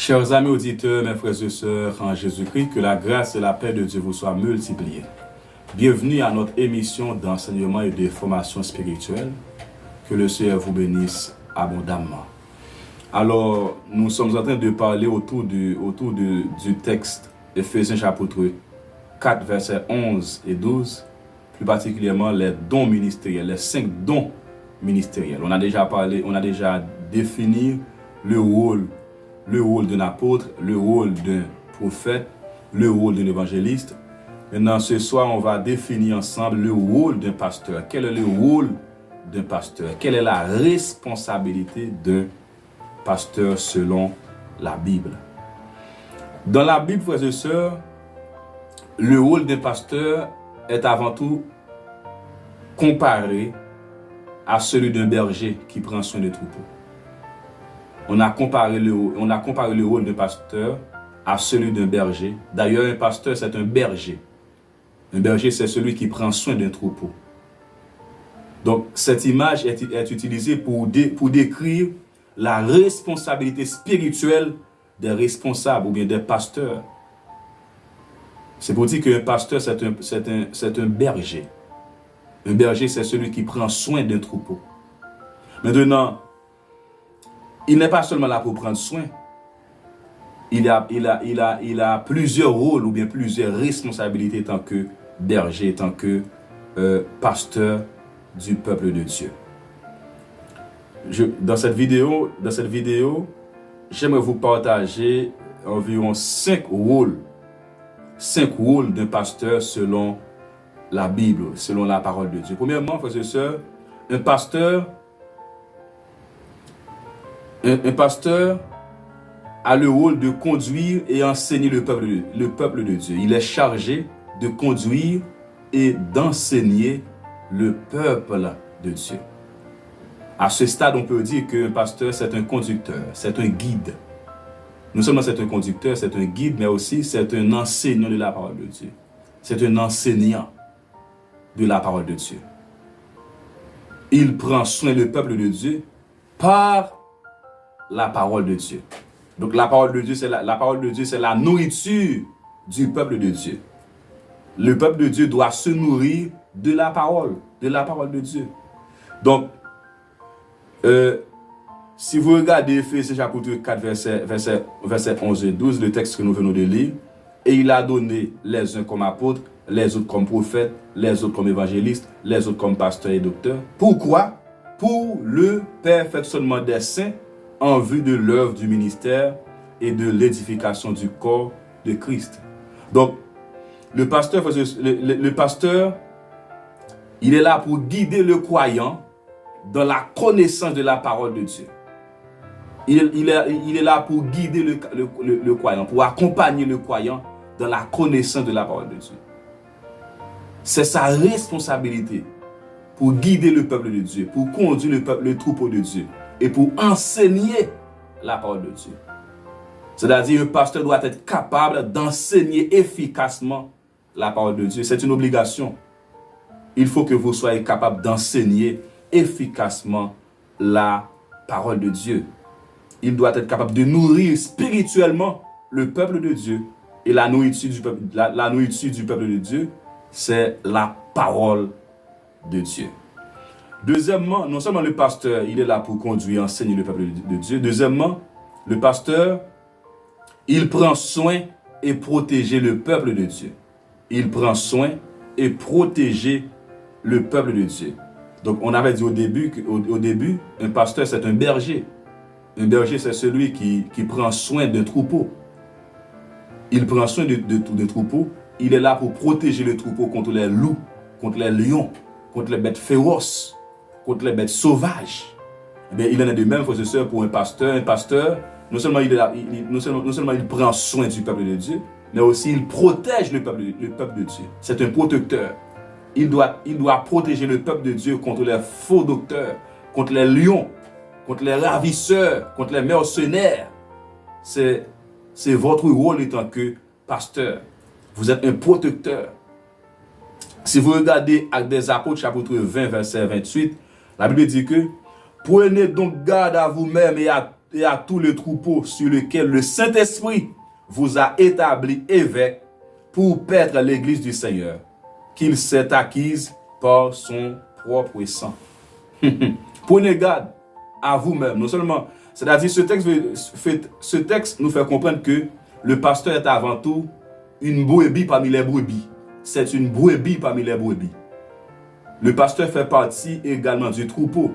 Chers amis auditeurs, mes frères et sœurs en Jésus-Christ, que la grâce et la paix de Dieu vous soient multipliées. Bienvenue à notre émission d'enseignement et de formation spirituelle. Que le Seigneur vous bénisse abondamment. Alors, nous sommes en train de parler autour du texte Éphésiens chapitre 4, versets 11 et 12, plus particulièrement les dons ministériels, les 5 dons ministériels. On a déjà défini le rôle d'un apôtre, le rôle d'un prophète, le rôle d'un évangéliste. Maintenant, ce soir, on va définir ensemble le rôle d'un pasteur. Quel est le rôle d'un pasteur? Quelle est la responsabilité d'un pasteur selon la Bible? Dans la Bible, frères et sœurs, le rôle d'un pasteur est avant tout comparé à celui d'un berger qui prend soin des troupeaux. On a comparé le rôle d'un pasteur à celui d'un berger. D'ailleurs, un pasteur, c'est un berger. Un berger, c'est celui qui prend soin d'un troupeau. Donc, cette image est utilisée pour décrire la responsabilité spirituelle des responsables ou bien des pasteurs. C'est pour dire qu'un pasteur, c'est un berger. Un berger, c'est celui qui prend soin d'un troupeau. Maintenant, il n'est pas seulement là pour prendre soin. Il a plusieurs rôles ou bien plusieurs responsabilités tant que berger, tant que pasteur du peuple de Dieu. Dans cette vidéo, j'aimerais vous partager environ 5 rôles d'un pasteur selon la Bible, selon la parole de Dieu. Premièrement, frères et sœurs, un pasteur a le rôle de conduire et enseigner le peuple de Dieu. Il est chargé de conduire et d'enseigner le peuple de Dieu. À ce stade, on peut dire qu'un pasteur, c'est un conducteur, c'est un guide. Non seulement c'est un conducteur, c'est un guide, mais aussi c'est un enseignant de la parole de Dieu. C'est un enseignant de la parole de Dieu. Il prend soin du peuple de Dieu par la parole de Dieu. Donc la parole de Dieu, c'est la nourriture du peuple de Dieu. Le peuple de Dieu doit se nourrir de la parole de Dieu. Donc, si vous regardez Éphésiens chapitre 4, verset 11 et 12, le texte que nous venons de lire, et il a donné les uns comme apôtres, les autres comme prophètes, les autres comme évangélistes, les autres comme pasteurs et docteurs. Pourquoi? Pour le perfectionnement des saints, en vue de l'œuvre du ministère et de l'édification du corps de Christ. Donc, le pasteur, il est là pour guider le croyant dans la connaissance de la parole de Dieu. Il est là pour guider le croyant, pour accompagner le croyant dans la connaissance de la parole de Dieu. C'est sa responsabilité pour guider le peuple de Dieu, pour conduire le troupeau de Dieu et pour enseigner la parole de Dieu. C'est-à-dire, un pasteur doit être capable d'enseigner efficacement la parole de Dieu. C'est une obligation. Il faut que vous soyez capable d'enseigner efficacement la parole de Dieu. Il doit être capable de nourrir spirituellement le peuple de Dieu. Et la nourriture du peuple de Dieu, c'est la parole de Dieu. Deuxièmement, non seulement le pasteur, il est là pour conduire et enseigner le peuple de Dieu. Deuxièmement, le pasteur, il prend soin et protéger le peuple de Dieu. Il prend soin et protéger le peuple de Dieu. Donc, on avait dit au début, un pasteur, c'est un berger. Un berger, c'est celui qui prend soin d'un troupeau. Il prend soin de troupeau. Il est là pour protéger le troupeau contre les loups, contre les lions, contre les bêtes féroces, contre les bêtes sauvages. Eh bien, il en est de même, frères et sœurs, pour un pasteur. Un pasteur, non seulement il prend soin du peuple de Dieu, mais aussi il protège le peuple de Dieu. C'est un protecteur. Il doit protéger le peuple de Dieu contre les faux docteurs, contre les lions, contre les ravisseurs, contre les mercenaires. C'est votre rôle en tant que pasteur. Vous êtes un protecteur. Si vous regardez Actes des Apôtres, chapitre 20, verset 28, la Bible dit que prenez donc garde à vous-même et à tout le troupeau sur lequel le Saint-Esprit vous a établi évêque pour paître l'église du Seigneur, qu'il s'est acquise par son propre sang. Prenez garde à vous-même. Non seulement, c'est-à-dire ce texte nous fait comprendre que le pasteur est avant tout une brebis parmi les brebis. C'est une brebis parmi les brebis. Le pasteur fait partie également du troupeau.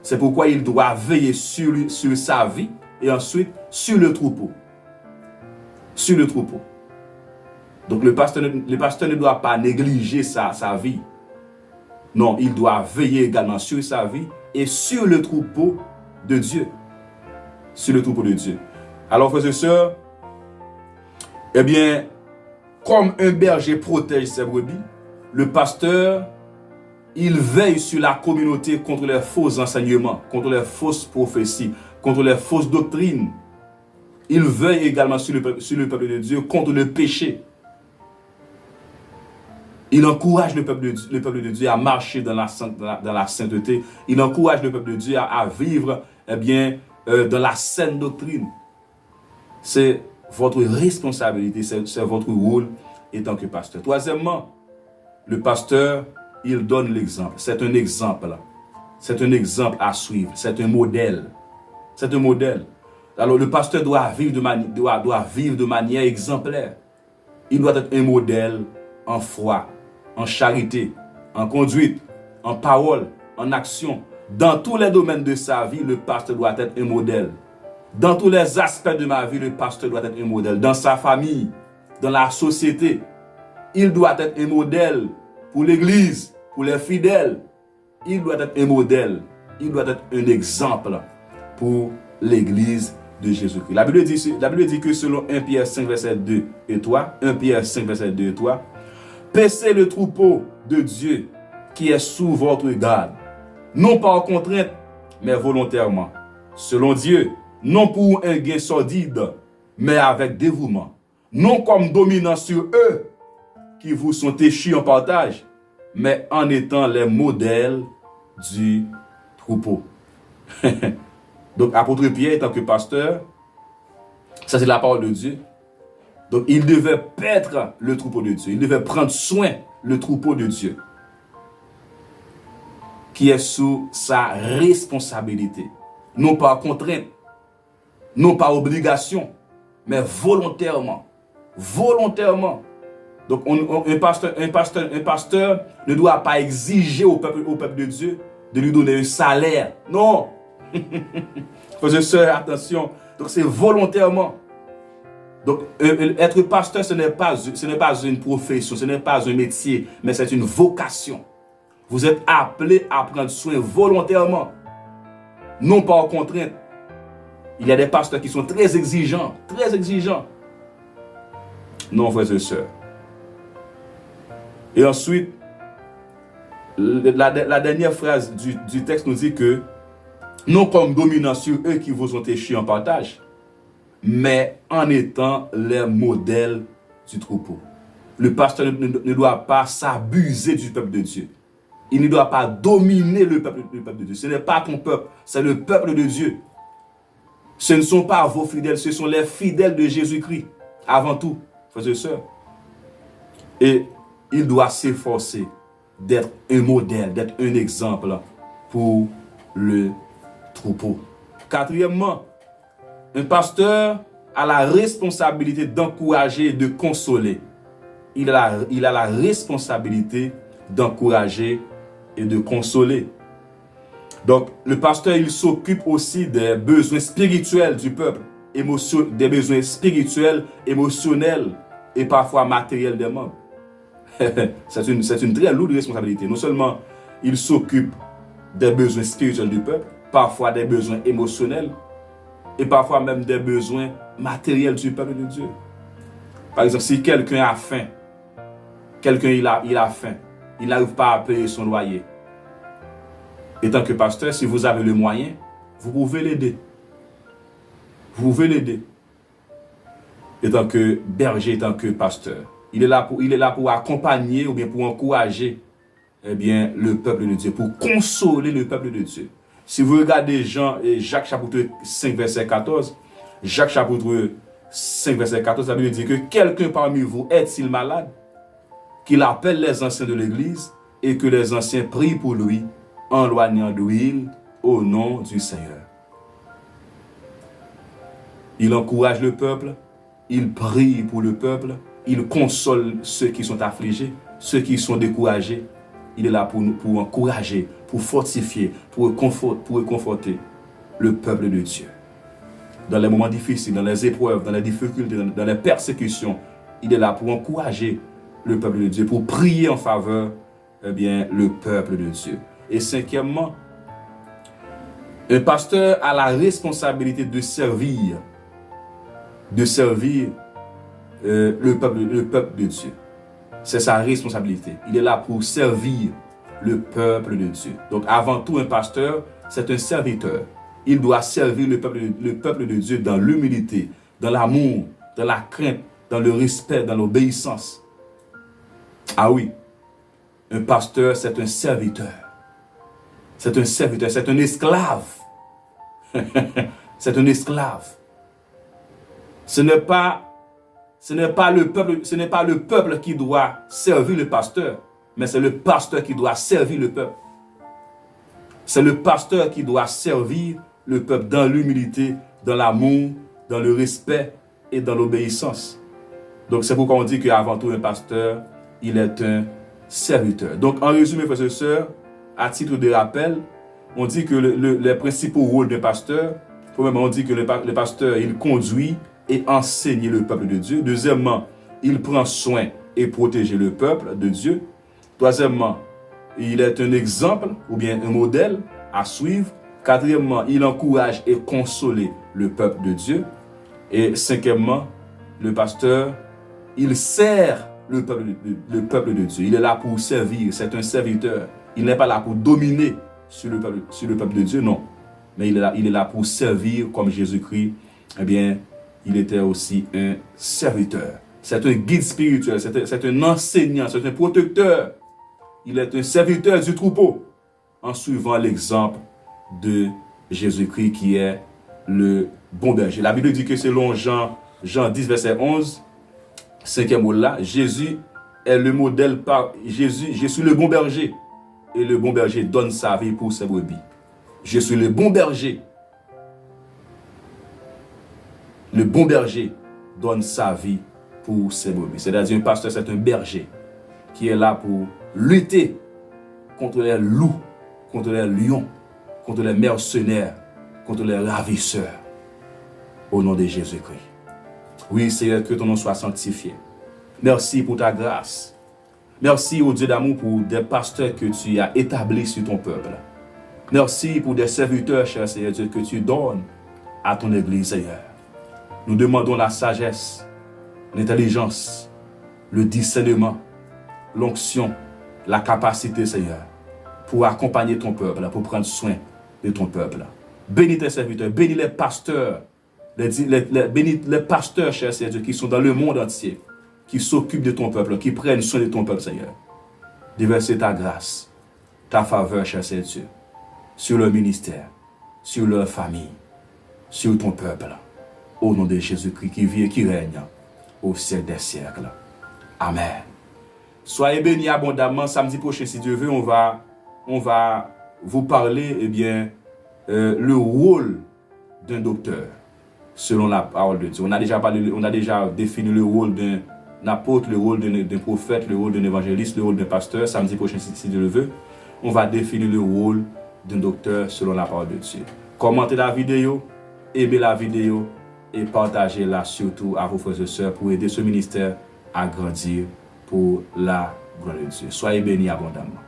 C'est pourquoi il doit veiller sur sa vie et ensuite sur le troupeau. Sur le troupeau. Donc le pasteur ne doit pas négliger sa vie. Non, il doit veiller également sur sa vie et sur le troupeau de Dieu. Sur le troupeau de Dieu. Alors, frères et sœurs, eh bien, comme un berger protège ses brebis, le pasteur, il veille sur la communauté contre les faux enseignements, contre les fausses prophéties, contre les fausses doctrines. Il veille également sur le peuple de Dieu contre le péché. Il encourage le peuple de Dieu à marcher dans la sainteté. Il encourage le peuple de Dieu à vivre dans la saine doctrine. C'est votre responsabilité, c'est votre rôle en tant que pasteur. Troisièmement, le pasteur, il donne l'exemple. C'est un exemple. C'est un exemple à suivre. C'est un modèle. C'est un modèle. Alors le pasteur doit vivre de manière exemplaire. Il doit être un modèle en foi, en charité, en conduite, en parole, en action. Dans tous les domaines de sa vie, le pasteur doit être un modèle. Dans tous les aspects de ma vie, le pasteur doit être un modèle. Dans sa famille, dans la société, il doit être un modèle pour l'église, pour les fidèles. Il doit être un modèle. Il doit être un exemple pour l'église de Jésus-Christ. La Bible dit que selon 1 Pierre 5, verset 2 et 3, 1 Pierre 5, verset 2 et 3, paissez le troupeau de Dieu qui est sous votre garde, non pas en contrainte, mais volontairement, selon Dieu, non pour un gain sordide, mais avec dévouement, non comme dominant sur eux qui vous sont échus en partage, mais en étant les modèles du troupeau. Donc, apôtre Pierre, en tant que pasteur, ça c'est la parole de Dieu. Donc, il devait paître le troupeau de Dieu. Il devait prendre soin le troupeau de Dieu, qui est sous sa responsabilité. Non pas contrainte, non pas obligation, mais volontairement. Volontairement. Donc, un pasteur ne doit pas exiger au peuple de Dieu de lui donner un salaire. Non. Frères et sœurs, attention. Donc, c'est volontairement. Donc, être pasteur, ce n'est pas une profession, ce n'est pas un métier, mais c'est une vocation. Vous êtes appelé à prendre soin volontairement, non pas en contrainte. Il y a des pasteurs qui sont très exigeants, très exigeants. Non, frères et sœurs. Et ensuite, la dernière phrase du texte nous dit que, non comme dominant sur eux qui vous ont échus en partage, mais en étant les modèles du troupeau. Le pasteur ne doit pas s'abuser du peuple de Dieu. Il ne doit pas dominer le peuple de Dieu. Ce n'est pas ton peuple, c'est le peuple de Dieu. Ce ne sont pas vos fidèles, ce sont les fidèles de Jésus-Christ, avant tout, frères et sœurs. Et il doit s'efforcer d'être un modèle, d'être un exemple pour le troupeau. Quatrièmement, un pasteur a la responsabilité d'encourager et de consoler. Il a la responsabilité d'encourager et de consoler. Donc, le pasteur, il s'occupe aussi des besoins spirituels du peuple, des besoins spirituels, émotionnels et parfois matériels des membres. C'est une très lourde responsabilité. Non seulement il s'occupe des besoins spirituels du peuple, parfois des besoins émotionnels, et parfois même des besoins matériels du peuple de Dieu. Par exemple, si quelqu'un a faim, il a faim, il n'arrive pas à payer son loyer. Et tant que pasteur, si vous avez le moyen, vous pouvez l'aider. Vous pouvez l'aider. Et tant que berger, tant que pasteur, il est là pour accompagner ou bien pour encourager le peuple de Dieu, pour consoler le peuple de Dieu. Si vous regardez Jacques chapitre 5, verset 14, Jacques chapitre 5, verset 14, la Bible dit que quelqu'un parmi vous est-il malade, qu'il appelle les anciens de l'église et que les anciens prient pour lui en loignant d'huile au nom du Seigneur. Il encourage le peuple, il prie pour le peuple, il console ceux qui sont affligés, ceux qui sont découragés. Il est là pour encourager, pour fortifier, pour conforter le peuple de Dieu. Dans les moments difficiles, dans les épreuves, dans les difficultés, dans les persécutions, il est là pour encourager le peuple de Dieu, pour prier en faveur, le peuple de Dieu. Et cinquièmement, un pasteur a la responsabilité de servir le peuple de Dieu. C'est sa responsabilité. Il est là pour servir le peuple de Dieu. Donc avant tout, un pasteur, c'est un serviteur. Il doit servir le peuple de Dieu dans l'humilité, dans l'amour, dans la crainte, dans le respect, dans l'obéissance. Ah oui, un pasteur, c'est un serviteur. C'est un serviteur, c'est un esclave. C'est un esclave. Ce n'est pas le peuple qui doit servir le pasteur, mais c'est le pasteur qui doit servir le peuple. C'est le pasteur qui doit servir le peuple dans l'humilité, dans l'amour, dans le respect et dans l'obéissance. Donc c'est pourquoi on dit qu'avant tout un pasteur, il est un serviteur. Donc en résumé, frères et sœurs, à titre de rappel, on dit que les principaux rôles d'un pasteur, premièrement, on dit que le pasteur, il conduit et enseigne le peuple de Dieu. Deuxièmement, il prend soin et protège le peuple de Dieu. Troisièmement, il est un exemple ou bien un modèle à suivre. Quatrièmement, il encourage et console le peuple de Dieu. Et cinquièmement, le pasteur, il sert le peuple de Dieu. Il est là pour servir, c'est un serviteur. Il n'est pas là pour dominer sur le peuple de Dieu, non. Mais il est là pour servir comme Jésus-Christ. Eh bien, il était aussi un serviteur. C'est un guide spirituel, c'est un enseignant, c'est un protecteur. Il est un serviteur du troupeau en suivant l'exemple de Jésus-Christ qui est le bon berger. La Bible dit que selon Jean 10, verset 11, cinquième mot là, Jésus est le modèle par Jésus. Je suis le bon berger et le bon berger donne sa vie pour ses brebis. Je suis le bon berger. Le bon berger donne sa vie pour ses brebis. C'est-à-dire un pasteur, c'est un berger qui est là pour lutter contre les loups, contre les lions, contre les mercenaires, contre les ravisseurs. Au nom de Jésus-Christ. Oui, Seigneur, que ton nom soit sanctifié. Merci pour ta grâce. Merci au Dieu d'amour pour des pasteurs que tu as établis sur ton peuple. Merci pour des serviteurs, cher Seigneur Dieu, que tu donnes à ton Église, Seigneur. Nous demandons la sagesse, l'intelligence, le discernement, l'onction, la capacité, Seigneur, pour accompagner ton peuple, pour prendre soin de ton peuple. Bénis tes serviteurs, bénis les pasteurs, bénis les pasteurs, cher Seigneur Dieu, qui sont dans le monde entier, qui s'occupent de ton peuple, qui prennent soin de ton peuple, Seigneur. Déverser ta grâce, ta faveur, cher Seigneur Dieu, sur leur ministère, sur leur famille, sur ton peuple. Au nom de Jésus-Christ qui vit et qui règne au siècle des siècles. Amen. Soyez bénis abondamment. Samedi prochain, si Dieu veut, on va vous parler, le rôle d'un docteur, selon la parole de Dieu. On a déjà défini le rôle d'un apôtre, le rôle d'un prophète, le rôle d'un évangéliste, le rôle d'un pasteur. Samedi prochain, si Dieu le veut, on va définir le rôle d'un docteur selon la parole de Dieu. Commentez la vidéo, aimez la vidéo et partagez-la surtout à vos frères et sœurs pour aider ce ministère à grandir pour la gloire de Dieu. Soyez bénis abondamment.